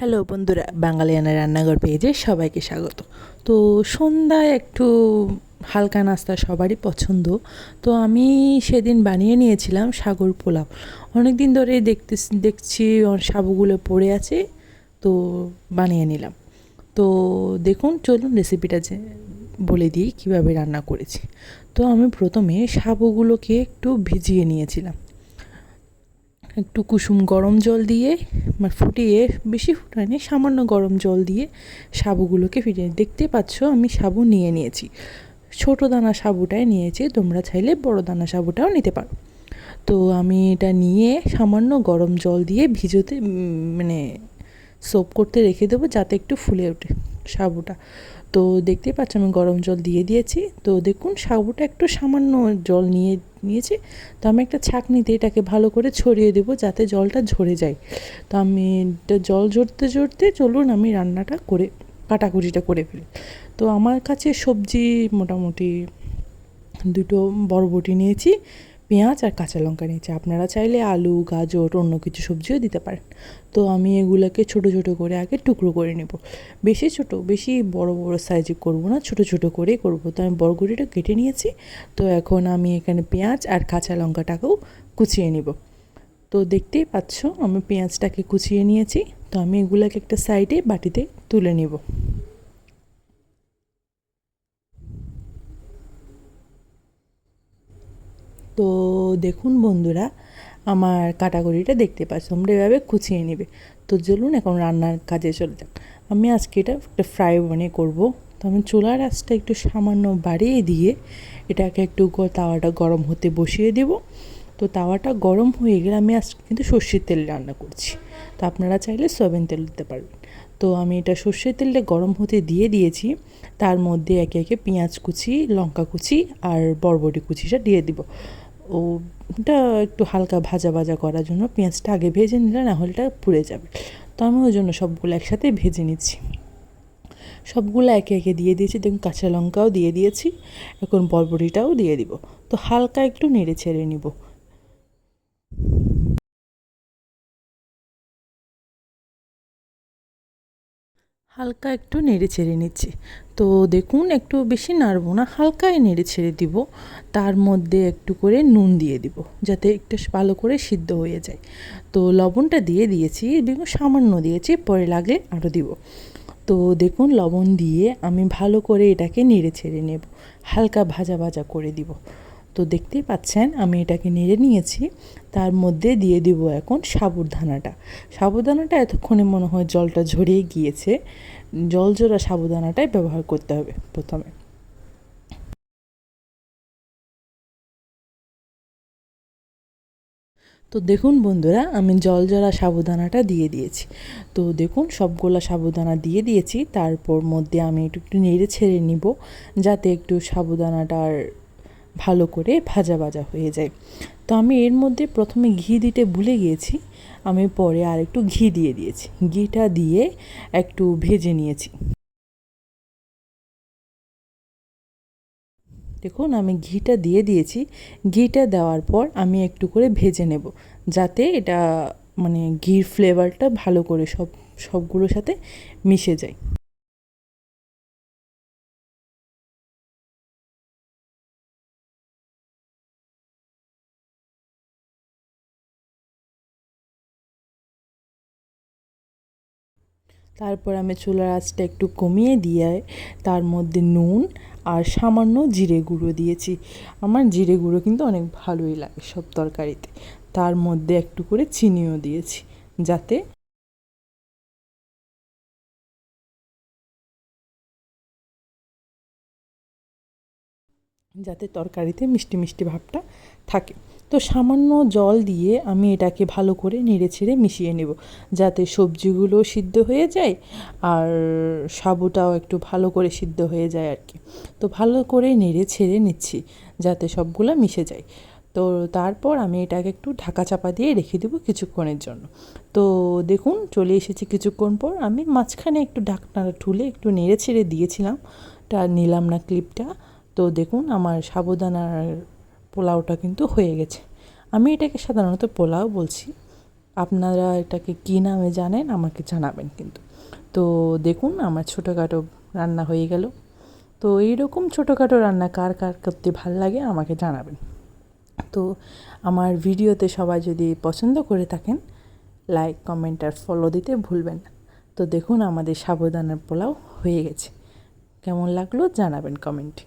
Hello বন্ধুরা, বাঙালিয়ানা রান্নাঘর পেজে সবাইকে স্বাগত। তো সন্ধ্যায় একটু হালকা নাস্তা সবারই পছন্দ। তো আমি সেদিন বানিয়ে নিয়েছিলাম সাগর পোলাও। অনেক দিন ধরে দেখছি সাবুগুলো পড়ে আছে, তো বানিয়ে নিলাম। তো দেখুন, চলুন রেসিপিটা বলে দিই কীভাবে রান্না করেছি। তো আমি প্রথমে সাবুগুলোকে একটু ভিজিয়ে নিয়েছিলাম, একটু কুসুম গরম জল দিয়ে ফুটিয়ে, বেশি ফুটায়নি, সামান্য গরম জল দিয়ে সাবুগুলোকে ফিরিয়ে দেখতে পাচ্ছ আমি সাবু নিয়ে নিয়েছি। ছোটো দানা সাবুটাই নিয়েছি, তোমরা চাইলে বড় দানা সাবুটাও নিতে পারো। তো আমি এটা নিয়ে সামান্য গরম জল দিয়ে ভিজোতে সোপ করতে রেখে দেবো, যাতে একটু ফুলে ওঠে সাবুটা। তো দেখতেই পাচ্ছ আমি গরম জল দিয়ে দিয়েছি। তো দেখুন সাবুটা একটু সামান্য জল নিয়েছি। তো আমি একটা ছাঁকনিতে এটাকে ভালো করে ছড়িয়ে দেবো, যাতে জলটা ঝরে যায়। তো আমি জল ঝরতে ঝরতে চলুন আমি রান্নাটা করে কাটাকুটিটা করে ফেলি। তো আমার কাছে সবজি মোটামুটি দুটো বরবটি নিয়েছি, পেঁয়াজ আর কাঁচা লঙ্কা নিয়েছি। আপনারা চাইলে আলু, গাজর, অন্য কিছু সবজিও দিতে পারেন। তো আমি এগুলোকে ছোট ছোট করে আগে টুকরো করে নেব। বেশি বড় বড় সাইজে করব না, ছোট ছোট করেই করব। তো আমি বরবটিটা কেটে নিয়েছি। তো এখন আমি এখানে পেঁয়াজ আর কাঁচা লঙ্কাটাকেও কুচিয়ে নেব। তো দেখতেই পাচ্ছ আমি পেঁয়াজটাকে কুচিয়ে নিয়েছি। তো আমি এগুলোকে একটা সাইডে বাটিতে তুলে নেব। তো দেখুন বন্ধুরা, আমার কাটাকুটিটা দেখতে পাচ্ছ, তোমরা এভাবে কুচিয়ে নেবে। তো চলুন এখন রান্নার কাজে চলে যাক। আমি আজকে এটা একটা ফ্রাই বানিয়ে করবো। তো আমি চুলার আঁচটা একটু সামান্য বাড়িয়ে দিয়ে এটাকে একটু তাওয়াটা গরম হতে বসিয়ে দেব। তো তাওয়াটা গরম হয়ে গেলে আমি আজকে কিন্তু সর্ষের তেল রান্না করছি। তো আপনারা চাইলে সয়াবিন তেল দিতে পারবেন। তো আমি এটা সর্ষের তেলটা গরম হতে দিয়ে দিয়েছি। তার মধ্যে একে একে পেঁয়াজ কুচি, লঙ্কা কুচি আর বরবটি কুচিটা দিয়ে দিব। ওটা একটু হালকা ভাজা ভাজা করার জন্য পেঁয়াজটা আগে ভেজে নিলে, না হলে এটা পুড়ে যাবে। তো আমি ওই জন্য সবগুলো একসাথে ভেজে নিচ্ছি। সবগুলো একে একে দিয়ে দিয়েছি। দেখুন কাঁচা লঙ্কাও দিয়ে দিয়েছি, এখন বরবটিটাও দিয়ে দিব। তো হালকা একটু নেড়ে ছেড়ে নিব। হালকা একটু নেড়ে ছেড়ে নিচ্ছি। তো দেখুন একটু বেশি নাড়বো না, হালকাই নেড়ে ছেড়ে দিব। তার মধ্যে একটু করে নুন দিয়ে দিব, যাতে একটু ভালো করে সিদ্ধ হয়ে যায়। তো লবণটা দিয়ে দিয়েছি, দেখুন সামান্য দিয়েছি, পরে লাগলে আরও দিব। তো দেখুন লবণ দিয়ে আমি ভালো করে এটাকে নেড়ে ছেড়ে নেব, হালকা ভাজা ভাজা করে দিব। তো দেখতেই পাচ্ছেন আমি এটাকে নেড়ে নিয়েছি। তার মধ্যে দিয়ে দিব এখন সাবুদানাটা এতক্ষণে মনে হয় জলটা ঝরিয়ে গিয়েছে। জল ঝরা সাবুদানাটাই ব্যবহার করতে হবে প্রথমে। তো দেখুন বন্ধুরা, আমি জল ঝরা সাবুদানাটা দিয়ে দিয়েছি। তো দেখুন সবগুলা সাবুদানা দিয়ে দিয়েছি। তারপর মধ্যে আমি একটু একটু নেড়ে ছেড়ে নিব, যাতে একটু সাবুদানাটার ভালো করে ভাজা ভাজা হয়ে যায়। তো আমি এর মধ্যে প্রথমে ঘি দিতে ভুলে গিয়েছি, আমি পরে আর একটু ঘি দিয়ে দিয়েছি। ঘিটা দিয়ে একটু ভেজে নিয়েছি। দেখুন আমি ঘিটা দিয়ে দিয়েছি। ঘিটা দেওয়ার পর আমি একটু করে ভেজে নেব, যাতে এটা ঘির ফ্লেভারটা ভালো করে সবগুলোর সাথে মিশে যায়। তারপর আমি চুলার আঁচটা একটু কমিয়ে দিয়ে তার মধ্যে নুন আর সামান্য জিরে গুঁড়ো দিয়েছি। আমার জিরে গুঁড়ো কিন্তু অনেক ভালোই লাগে সব তরকারিতে। তার মধ্যে একটু করে চিনিও দিয়েছি, যাতে যাতে তরকারিতে মিষ্টি মিষ্টি ভাবটা থাকে। তো সামান্য জল দিয়ে আমি এটাকে ভালো করে নেড়ে ছেড়ে মিশিয়ে নেব, যাতে সবজিগুলো সিদ্ধ হয়ে যায় আর সাবুটাও একটু ভালো করে সিদ্ধ হয়ে যায় আর কি। তো ভালো করে নেড়ে ছেড়ে নিচ্ছি, যাতে সবগুলো মিশে যায়। তো তারপর আমি এটাকে একটু ঢাকা চাপা দিয়ে রেখে দেবো কিছুক্ষণের জন্য। তো দেখুন চলে এসেছি কিছুক্ষণ পর। আমি মাঝখানে একটু ঢাকনাটা তুলে একটু নেড়ে ছেড়ে দিয়েছিলাম, নিলাম না ক্লিপটা। তো দেখুন আমার সাবুদানার পোলাওটা কিন্তু হয়ে গেছে। আমি এটাকে সাধারণত পোলাও বলছি, আপনারা এটাকে কী নামে জানেন আমাকে জানাবেন কিন্তু। তো দেখুন আমার ছোটোখাটো রান্না হয়ে গেল। তো এইরকম ছোটোখাটো রান্না কার কার করতে ভাল লাগে আমাকে জানাবেন। তো আমার ভিডিওতে সবাই যদি পছন্দ করে থাকেন লাইক কমেন্ট আর ফলো দিতে ভুলবেন না। তো দেখুন আমাদের সাবুদানার পোলাও হয়ে গেছে, কেমন লাগলো জানাবেন কমেন্টে।